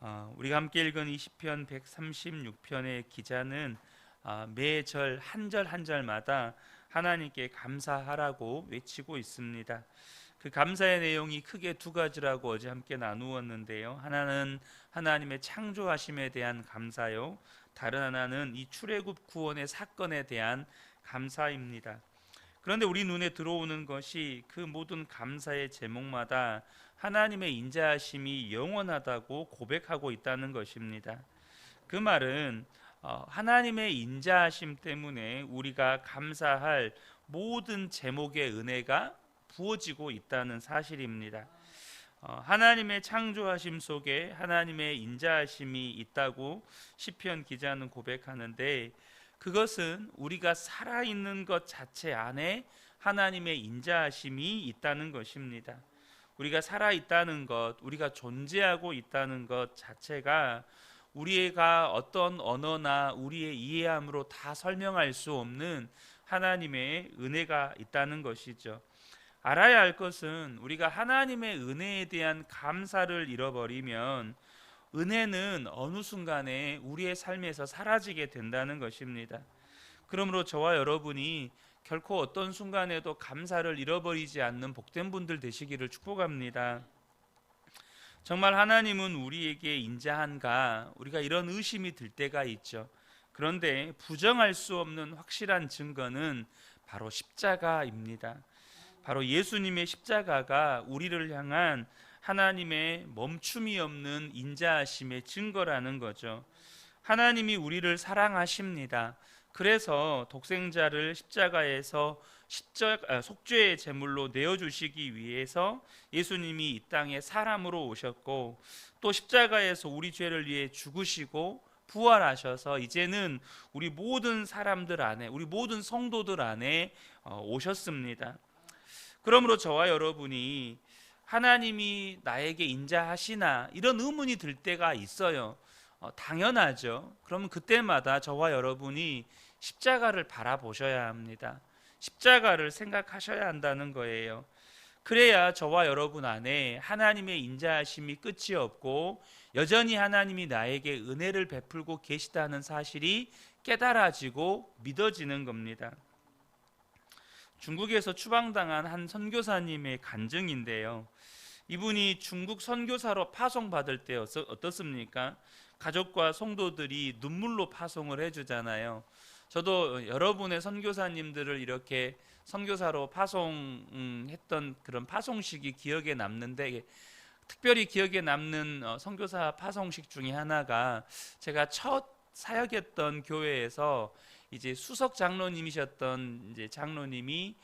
우리가 함께 읽은 이 시편 136편의 기자는 매절 한 절 한 절마다 하나님께 감사하라고 외치고 있습니다. 그 감사의 내용이 크게 두 가지라고 어제 함께 나누었는데요. 하나는 하나님의 창조하심에 대한 감사요. 다른 하나는 이 출애굽 구원의 사건에 대한 감사입니다. 그런데 우리 눈에 들어오는 것이 그 모든 감사의 제목마다 하나님의 인자하심이 영원하다고 고백하고 있다는 것입니다. 그 말은 하나님의 인자하심 때문에 우리가 감사할 모든 제목의 은혜가 부어지고 있다는 사실입니다. 하나님의 창조하심 속에 하나님의 인자하심이 있다고 시편 기자는 고백하는데, 그것은 우리가 살아있는 것 자체 안에 하나님의 인자하심이 있다는 것입니다. 우리가 살아있다는 것, 우리가 존재하고 있다는 것 자체가 우리가 어떤 언어나 우리의 이해함으로 다 설명할 수 없는 하나님의 은혜가 있다는 것이죠. 알아야 할 것은 우리가 하나님의 은혜에 대한 감사를 잃어버리면 은혜는 어느 순간에 우리의 삶에서 사라지게 된다는 것입니다. 그러므로 저와 여러분이 결코 어떤 순간에도 감사를 잃어버리지 않는 복된 분들 되시기를 축복합니다. 정말 하나님은 우리에게 인자한가, 우리가 이런 의심이 들 때가 있죠. 그런데 부정할 수 없는 확실한 증거는 바로 십자가입니다. 바로 예수님의 십자가가 우리를 향한 하나님의 멈춤이 없는 인자하심의 증거라는 거죠. 하나님이 우리를 사랑하십니다. 그래서 독생자를 십자가에서 속죄의 제물로 내어주시기 위해서 예수님이 이 땅에 사람으로 오셨고, 또 십자가에서 우리 죄를 위해 죽으시고 부활하셔서 이제는 우리 모든 사람들 안에, 우리 모든 성도들 안에 오셨습니다. 그러므로 저와 여러분이 하나님이 나에게 인자하시나 이런 의문이 들 때가 있어요. 당연하죠. 그러면 그때마다 저와 여러분이 십자가를 바라보셔야 합니다. 십자가를 생각하셔야 한다는 거예요. 그래야 저와 여러분 안에 하나님의 인자하심이 끝이 없고 여전히 하나님이 나에게 은혜를 베풀고 계시다는 사실이 깨달아지고 믿어지는 겁니다. 중국에서 추방당한 한 선교사님의 간증인데요. 이분이 중국 선교사로 파송받을 때 어떻습니까? 가족과 성도들이 눈물로 파송을 해주잖아요. 저도 여러분의 선교사님들을 이렇게 선교사로 파송했던 그런 파송식이 기억에 남는데, 특별히 기억에 남는 선교사 파송식 중에 하나가 제가 첫 사역했던 교회에서 이제 수석 장로님이셨던 이제 장로님이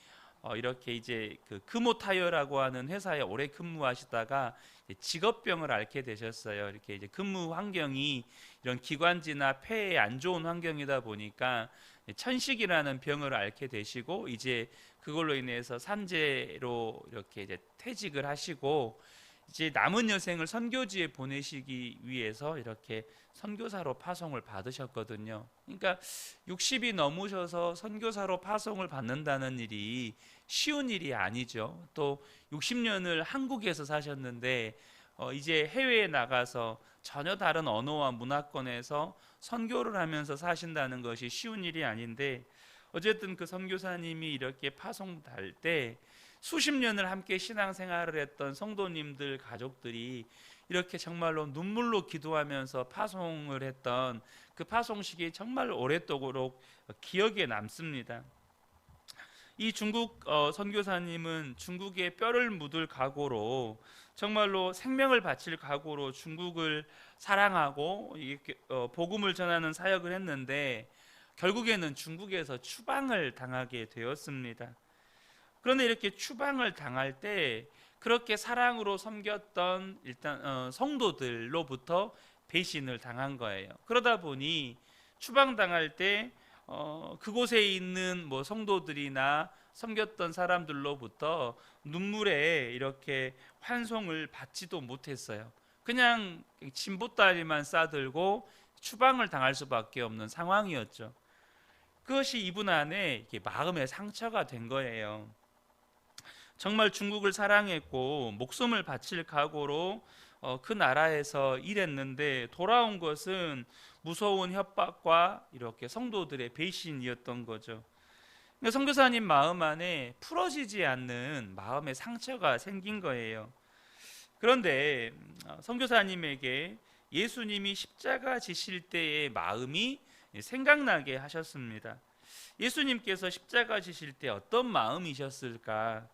이렇게 이제 그 금호 타이어라고 하는 회사에 오래 근무하시다가 직업병을 앓게 되셨어요. 이렇게 이제 근무 환경이 이런 기관지나 폐에 안 좋은 환경이다 보니까 천식이라는 병을 앓게 되시고, 이제 그걸로 인해서 산재로 이렇게 이제 퇴직을 하시고, 이제 남은 여생을 선교지에 보내시기 위해서 이렇게 선교사로 파송을 받으셨거든요. 그러니까 60이 넘으셔서 선교사로 파송을 받는다는 일이 쉬운 일이 아니죠. 또 60년을 한국에서 사셨는데 이제 해외에 나가서 전혀 다른 언어와 문화권에서 선교를 하면서 사신다는 것이 쉬운 일이 아닌데, 어쨌든 그 선교사님이 이렇게 파송될 때 수십 년을 함께 신앙생활을 했던 성도님들 가족들이 이렇게 정말로 눈물로 기도하면서 파송을 했던 그 파송식이 정말 오랫도록 기억에 남습니다. 이 중국 선교사님은 중국의 뼈를 묻을 각오로, 정말로 생명을 바칠 각오로 중국을 사랑하고 복음을 전하는 사역을 했는데, 결국에는 중국에서 추방을 당하게 되었습니다. 그런데 이렇게 추방을 당할 때 그렇게 사랑으로 섬겼던 일단 성도들로부터 배신을 당한 거예요. 그러다 보니 추방당할 때 그곳에 있는 뭐 성도들이나 섬겼던 사람들로부터 눈물에 이렇게 환송을 받지도 못했어요. 그냥 진보다리만 싸들고 추방을 당할 수밖에 없는 상황이었죠. 그것이 이분 안에 마음의 상처가 된 거예요. 정말 중국을 사랑했고 목숨을 바칠 각오로 그 나라에서 일했는데 돌아온 것은 무서운 협박과 이렇게 성도들의 배신이었던 거죠. 그러니까 선교사님 마음 안에 풀어지지 않는 마음의 상처가 생긴 거예요. 그런데 선교사님에게 예수님이 십자가 지실 때의 마음이 생각나게 하셨습니다. 예수님께서 십자가 지실 때 어떤 마음이셨을까?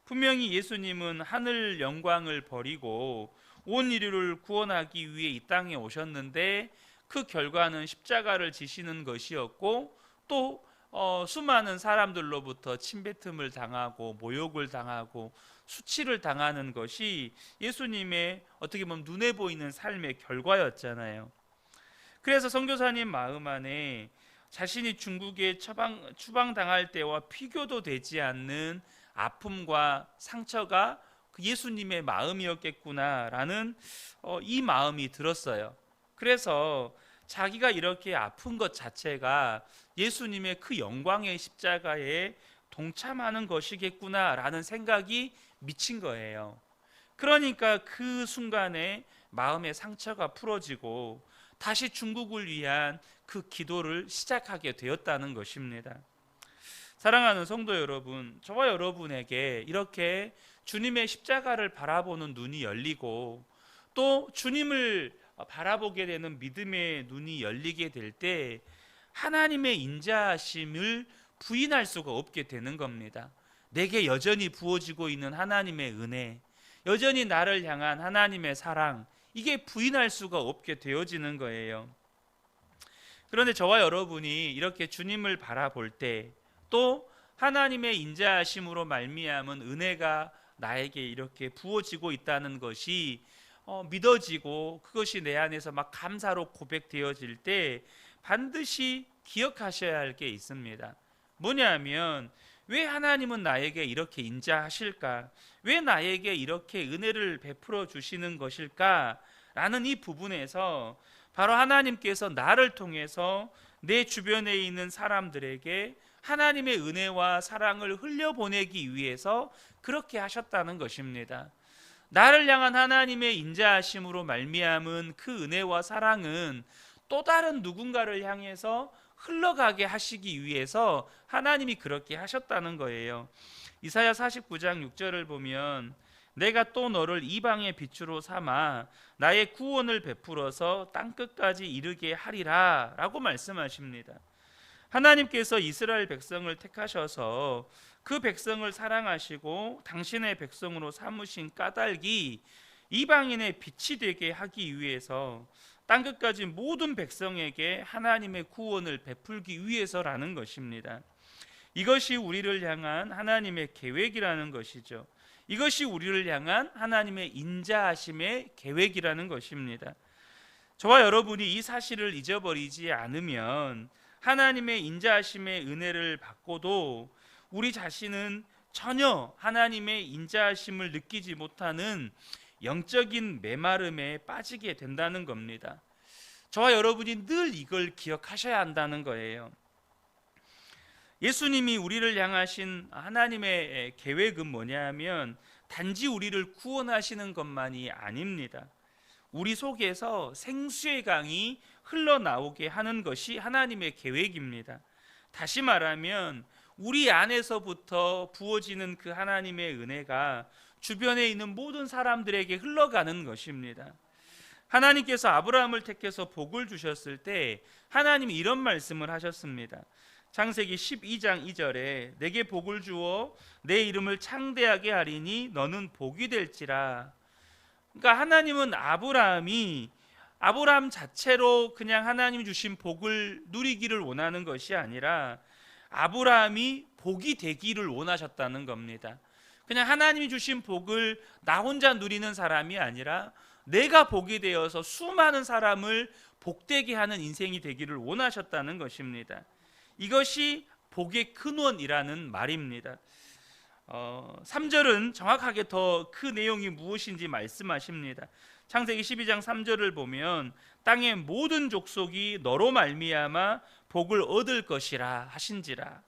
분명히 예수님은 하늘 영광을 버리고 온 인류를 구원하기 위해 이 땅에 오셨는데 그 결과는 십자가를 지시는 것이었고 또 수많은 사람들로부터 침뱉음을 당하고 모욕을 당하고 수치를 당하는 것이 예수님의 어떻게 보면 눈에 보이는 삶의 결과였잖아요. 그래서 선교사님 마음 안에 자신이 중국에 추방당할 때와 비교도 되지 않는 아픔과 상처가 그 예수님의 마음이었겠구나라는 이 마음이 들었어요. 그래서 자기가 이렇게 아픈 것 자체가 예수님의 그 영광의 십자가에 동참하는 것이겠구나라는 생각이 미친 거예요. 그러니까 그 순간에 마음의 상처가 풀어지고 다시 중국을 위한 그 기도를 시작하게 되었다는 것입니다. 사랑하는 성도 여러분, 저와 여러분에게 이렇게 주님의 십자가를 바라보는 눈이 열리고 또 주님을 바라보게 되는 믿음의 눈이 열리게 될 때 하나님의 인자하심을 부인할 수가 없게 되는 겁니다. 내게 여전히 부어지고 있는 하나님의 은혜, 여전히 나를 향한 하나님의 사랑, 이게 부인할 수가 없게 되어지는 거예요. 그런데 저와 여러분이 이렇게 주님을 바라볼 때 또 하나님의 인자하심으로 말미암은 은혜가 나에게 이렇게 부어지고 있다는 것이 믿어지고 그것이 내 안에서 막 감사로 고백되어질 때 반드시 기억하셔야 할 게 있습니다. 뭐냐면 왜 하나님은 나에게 이렇게 인자하실까? 왜 나에게 이렇게 은혜를 베풀어 주시는 것일까? 라는 이 부분에서 바로 하나님께서 나를 통해서 내 주변에 있는 사람들에게 하나님의 은혜와 사랑을 흘려보내기 위해서 그렇게 하셨다는 것입니다. 나를 향한 하나님의 인자하심으로 말미암은 그 은혜와 사랑은 또 다른 누군가를 향해서 흘러가게 하시기 위해서 하나님이 그렇게 하셨다는 거예요. 이사야 49장 6절을 보면 내가 또 너를 이방의 빛으로 삼아 나의 구원을 베풀어서 땅끝까지 이르게 하리라 라고 말씀하십니다. 하나님께서 이스라엘 백성을 택하셔서 그 백성을 사랑하시고 당신의 백성으로 삼으신 까닭이 이방인의 빛이 되게 하기 위해서 땅끝까지 모든 백성에게 하나님의 구원을 베풀기 위해서라는 것입니다. 이것이 우리를 향한 하나님의 계획이라는 것이죠. 이것이 우리를 향한 하나님의 인자하심의 계획이라는 것입니다. 저와 여러분이 이 사실을 잊어버리지 않으면 하나님의 인자하심의 은혜를 받고도 우리 자신은 전혀 하나님의 인자하심을 느끼지 못하는 영적인 메마름에 빠지게 된다는 겁니다. 저와 여러분이 늘 이걸 기억하셔야 한다는 거예요. 예수님이 우리를 향하신 하나님의 계획은 뭐냐면 단지 우리를 구원하시는 것만이 아닙니다. 우리 속에서 생수의 강이 흘러나오게 하는 것이 하나님의 계획입니다. 다시 말하면 우리 안에서부터 부어지는 그 하나님의 은혜가 주변에 있는 모든 사람들에게 흘러가는 것입니다. 하나님께서 아브라함을 택해서 복을 주셨을 때 하나님이 이런 말씀을 하셨습니다. 창세기 12장 2절에 내게 복을 주어 내 이름을 창대하게 하리니 너는 복이 될지라. 그러니까 하나님은 아브라함 자체로 그냥 하나님 주신 복을 누리기를 원하는 것이 아니라 아브라함이 복이 되기를 원하셨다는 겁니다. 그냥 하나님이 주신 복을 나 혼자 누리는 사람이 아니라 내가 복이 되어서 수많은 사람을 복되게 하는 인생이 되기를 원하셨다는 것입니다. 이것이 복의 근원이라는 말입니다. 3절은 정확하게 더 그 내용이 무엇인지 말씀하십니다. 창세기 12장 3절을 보면 땅의 모든 족속이 너로 말미암아 복을 얻을 것이라 하신지라.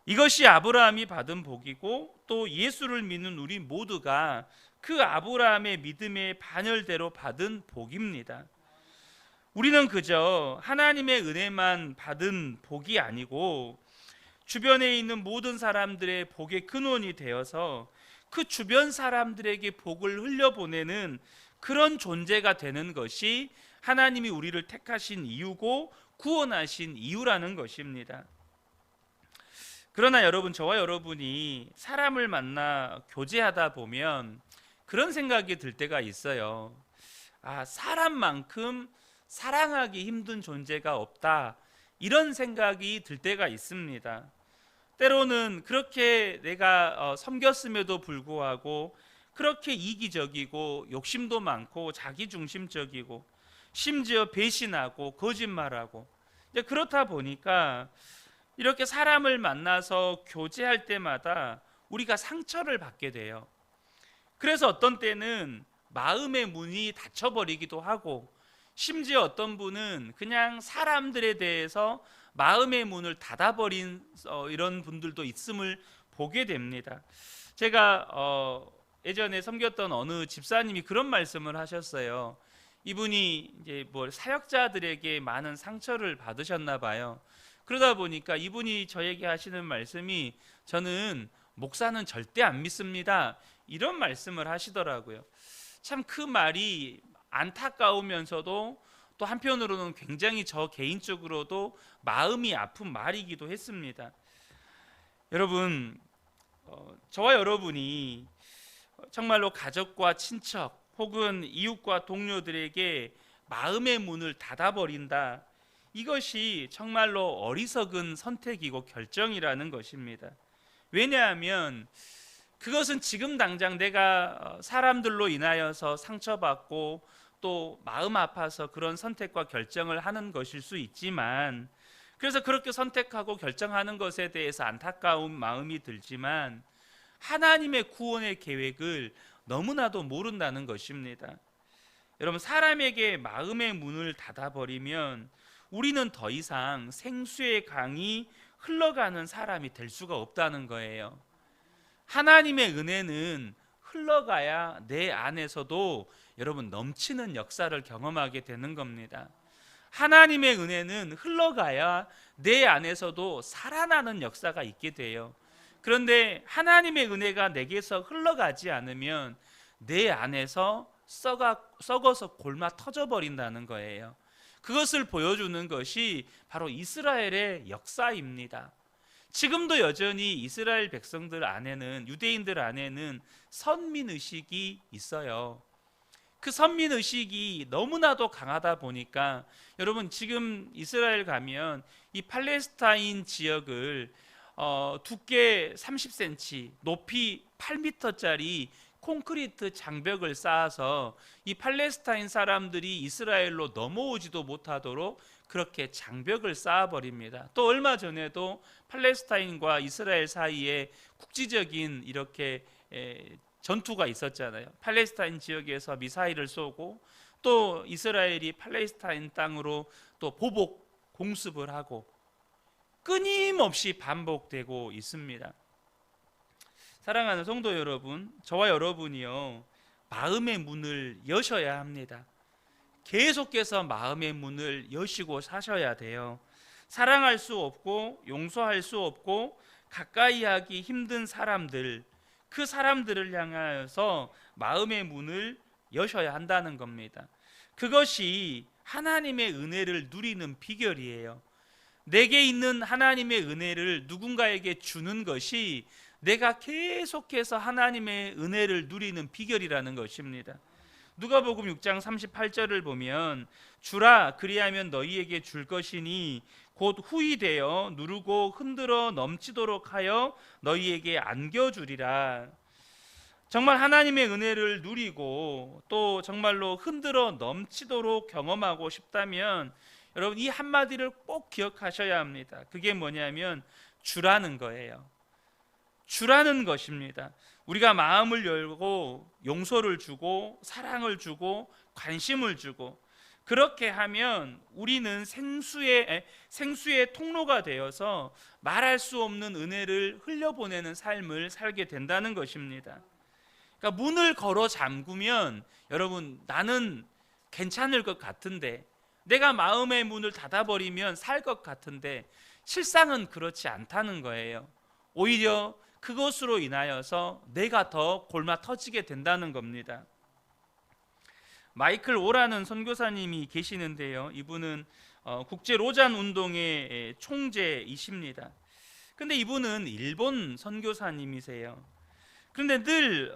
이것이 아브라함이 받은 복이고 또 예수를 믿는 우리 모두가 그 아브라함의 믿음의 반열대로 받은 복입니다. 우리는 그저 하나님의 은혜만 받은 복이 아니고 주변에 있는 모든 사람들의 복의 근원이 되어서 그 주변 사람들에게 복을 흘려보내는 그런 존재가 되는 것이 하나님이 우리를 택하신 이유고 구원하신 이유라는 것입니다. 그러나 여러분, 저와 여러분이 사람을 만나 교제하다 보면 그런 생각이 들 때가 있어요. 사람만큼 사랑하기 힘든 존재가 없다, 이런 생각이 들 때가 있습니다. 때로는 그렇게 내가 섬겼음에도 불구하고 그렇게 이기적이고 욕심도 많고 자기중심적이고 심지어 배신하고 거짓말하고, 그렇다 보니까 이렇게 사람을 만나서 교제할 때마다 우리가 상처를 받게 돼요. 그래서 어떤 때는 마음의 문이 닫혀버리기도 하고, 심지어 어떤 분은 그냥 사람들에 대해서 마음의 문을 닫아버린 이런 분들도 있음을 보게 됩니다. 제가 예전에 섬겼던 어느 집사님이 그런 말씀을 하셨어요. 이분이 이제 사역자들에게 많은 상처를 받으셨나 봐요. 그러다 보니까 이분이 저에게 하시는 말씀이, 저는 목사는 절대 안 믿습니다, 이런 말씀을 하시더라고요. 참 그 말이 안타까우면서도 또 한편으로는 굉장히 저 개인적으로도 마음이 아픈 말이기도 했습니다. 여러분, 저와 여러분이 정말로 가족과 친척 혹은 이웃과 동료들에게 마음의 문을 닫아버린다, 이것이 정말로 어리석은 선택이고 결정이라는 것입니다. 왜냐하면 그것은 지금 당장 내가 사람들로 인하여서 상처받고 또 마음 아파서 그런 선택과 결정을 하는 것일 수 있지만, 그래서 그렇게 선택하고 결정하는 것에 대해서 안타까운 마음이 들지만 하나님의 구원의 계획을 너무나도 모른다는 것입니다. 여러분, 사람에게 마음의 문을 닫아버리면 우리는 더 이상 생수의 강이 흘러가는 사람이 될 수가 없다는 거예요. 하나님의 은혜는 흘러가야 내 안에서도 여러분 넘치는 역사를 경험하게 되는 겁니다. 하나님의 은혜는 흘러가야 내 안에서도 살아나는 역사가 있게 돼요. 그런데 하나님의 은혜가 내게서 흘러가지 않으면 내 안에서 썩어서 골마 터져버린다는 거예요. 그것을 보여주는 것이 바로 이스라엘의 역사입니다. 지금도 여전히 이스라엘 백성들 안에는, 유대인들 안에는 선민의식이 있어요. 그 선민의식이 너무나도 강하다 보니까 여러분, 지금 이스라엘 가면 이 팔레스타인 지역을 두께 30cm, 높이 8m짜리 콘크리트 장벽을 쌓아서 이 팔레스타인 사람들이 이스라엘로 넘어오지도 못하도록 그렇게 장벽을 쌓아버립니다. 또 얼마 전에도 팔레스타인과 이스라엘 사이에 국지적인 이렇게 전투가 있었잖아요. 팔레스타인 지역에서 미사일을 쏘고 또 이스라엘이 팔레스타인 땅으로 또 보복 공습을 하고 끊임없이 반복되고 있습니다. 사랑하는 성도 여러분, 저와 여러분이요, 마음의 문을 여셔야 합니다. 계속해서 마음의 문을 여시고 사셔야 돼요. 사랑할 수 없고 용서할 수 없고 가까이 하기 힘든 사람들, 그 사람들을 향하여서 마음의 문을 여셔야 한다는 겁니다. 그것이 하나님의 은혜를 누리는 비결이에요. 내게 있는 하나님의 은혜를 누군가에게 주는 것이 내가 계속해서 하나님의 은혜를 누리는 비결이라는 것입니다. 누가복음 6장 38절을 보면, 주라, 그리하면 너희에게 줄 것이니 곧 후히 되어 누르고 흔들어 넘치도록 하여 너희에게 안겨주리라. 정말 하나님의 은혜를 누리고 또 정말로 흔들어 넘치도록 경험하고 싶다면 여러분, 이 한마디를 꼭 기억하셔야 합니다. 그게 뭐냐면 주라는 거예요. 주라는 것입니다. 우리가 마음을 열고 용서를 주고 사랑을 주고 관심을 주고, 그렇게 하면 우리는 생수의 통로가 되어서 말할 수 없는 은혜를 흘려보내는 삶을 살게 된다는 것입니다. 그러니까 문을 걸어 잠그면 여러분 나는 괜찮을 것 같은데, 내가 마음의 문을 닫아버리면 살 것 같은데 실상은 그렇지 않다는 거예요. 오히려 그것으로 인하여서 내가 더 골마 터지게 된다는 겁니다. 마이클 오라는 선교사님이 계시는데요. 이분은 국제 로잔 운동의 총재이십니다. 근데 이분은 일본 선교사님이세요. 그런데 늘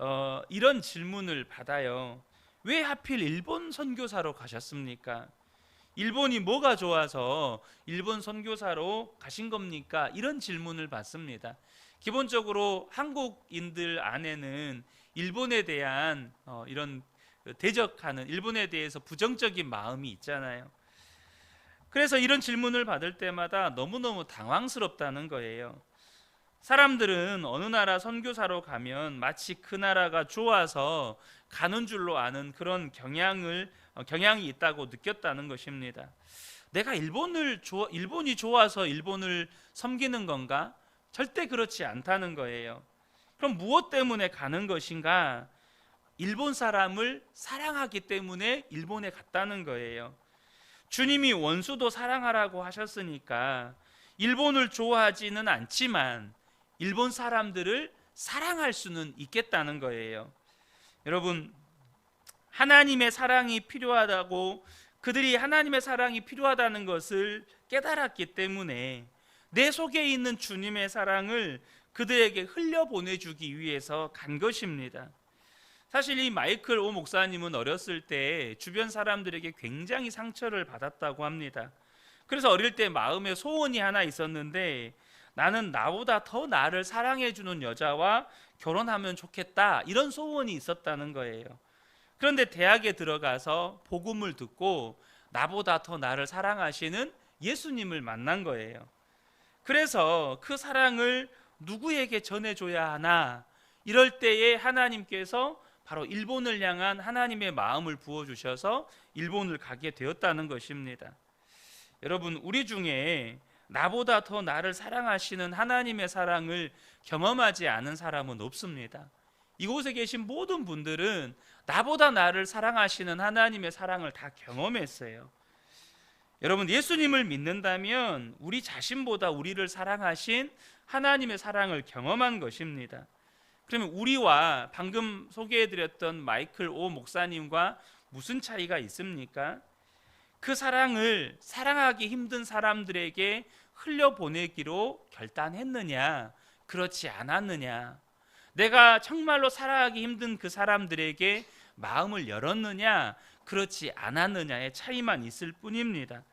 이런 질문을 받아요. 왜 하필 일본 선교사로 가셨습니까? 일본이 뭐가 좋아서 일본 선교사로 가신 겁니까? 이런 질문을 받습니다. 기본적으로 한국인들 안에는 일본에 대한 이런 대적하는, 일본에 대해서 부정적인 마음이 있잖아요. 그래서 이런 질문을 받을 때마다 너무너무 당황스럽다는 거예요. 사람들은 어느 나라 선교사로 가면 마치 그 나라가 좋아서 가는 줄로 아는 그런 경향이 있다고 느꼈다는 것입니다. 내가 일본이 좋아서 일본을 섬기는 건가? 절대 그렇지 않다는 거예요. 그럼 무엇 때문에 가는 것인가? 일본 사람을 사랑하기 때문에 일본에 갔다는 거예요. 주님이 원수도 사랑하라고 하셨으니까 일본을 좋아하지는 않지만 일본 사람들을 사랑할 수는 있겠다는 거예요. 여러분, 하나님의 사랑이 필요하다고, 그들이 하나님의 사랑이 필요하다는 것을 깨달았기 때문에 내 속에 있는 주님의 사랑을 그들에게 흘려보내주기 위해서 간 것입니다. 사실 이 마이클 오 목사님은 어렸을 때 주변 사람들에게 굉장히 상처를 받았다고 합니다. 그래서 어릴 때 마음에 소원이 하나 있었는데, 나는 나보다 더 나를 사랑해주는 여자와 결혼하면 좋겠다, 이런 소원이 있었다는 거예요. 그런데 대학에 들어가서 복음을 듣고 나보다 더 나를 사랑하시는 예수님을 만난 거예요. 그래서 그 사랑을 누구에게 전해줘야 하나, 이럴 때에 하나님께서 바로 일본을 향한 하나님의 마음을 부어주셔서 일본을 가게 되었다는 것입니다. 여러분, 우리 중에 나보다 더 나를 사랑하시는 하나님의 사랑을 경험하지 않은 사람은 없습니다. 이곳에 계신 모든 분들은 나보다 나를 사랑하시는 하나님의 사랑을 다 경험했어요. 여러분, 예수님을 믿는다면 우리 자신보다 우리를 사랑하신 하나님의 사랑을 경험한 것입니다. 그러면 우리와 방금 소개해드렸던 마이클 오 목사님과 무슨 차이가 있습니까? 그 사랑을 사랑하기 힘든 사람들에게 흘려보내기로 결단했느냐, 그렇지 않았느냐, 내가 정말로 사랑하기 힘든 그 사람들에게 마음을 열었느냐, 그렇지 않았느냐의 차이만 있을 뿐입니다.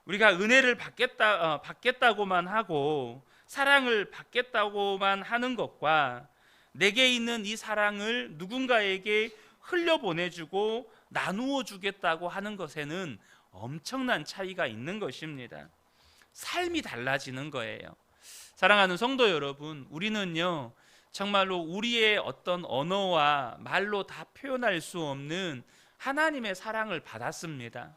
우리가 은혜를 받겠다고만 하고 사랑을 받겠다고만 하는 것과 내게 있는 이 사랑을 누군가에게 흘려보내주고 나누어 주겠다고 하는 것에는 엄청난 차이가 있는 것입니다. 삶이 달라지는 거예요. 사랑하는 성도 여러분, 우리는요 정말로 우리의 어떤 언어와 말로 다 표현할 수 없는 하나님의 사랑을 받았습니다.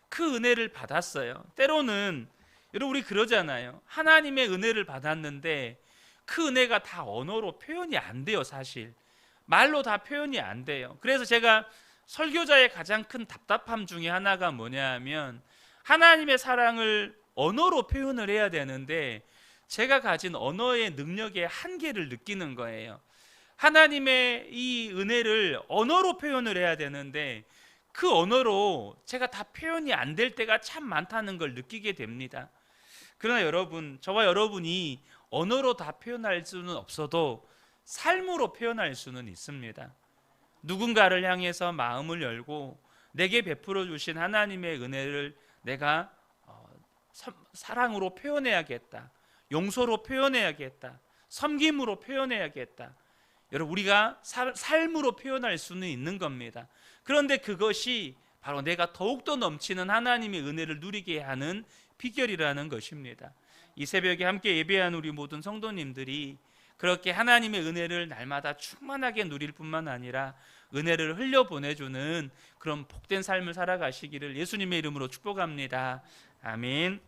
그 은혜를 받았어요. 때로는 여러분, 우리 그러잖아요. 하나님의 은혜를 받았는데 그 은혜가 다 언어로 표현이 안 돼요. 사실 말로 다 표현이 안 돼요. 그래서 제가 설교자의 가장 큰 답답함 중에 하나가 뭐냐 하면, 하나님의 사랑을 언어로 표현을 해야 되는데 제가 가진 언어의 능력의 한계를 느끼는 거예요. 하나님의 이 은혜를 언어로 표현을 해야 되는데 그 언어로 제가 다 표현이 안 될 때가 참 많다는 걸 느끼게 됩니다. 그러나 여러분, 저와 여러분이 언어로 다 표현할 수는 없어도 삶으로 표현할 수는 있습니다. 누군가를 향해서 마음을 열고 내게 베풀어 주신 하나님의 은혜를 내가 사랑으로 표현해야겠다, 용서로 표현해야겠다, 섬김으로 표현해야겠다. 여러분, 우리가 삶으로 표현할 수는 있는 겁니다. 그런데 그것이 바로 내가 더욱더 넘치는 하나님의 은혜를 누리게 하는 비결이라는 것입니다. 이 새벽에 함께 예배한 우리 모든 성도님들이 그렇게 하나님의 은혜를 날마다 충만하게 누릴 뿐만 아니라 은혜를 흘려보내주는 그런 복된 삶을 살아가시기를 예수님의 이름으로 축복합니다. 아멘.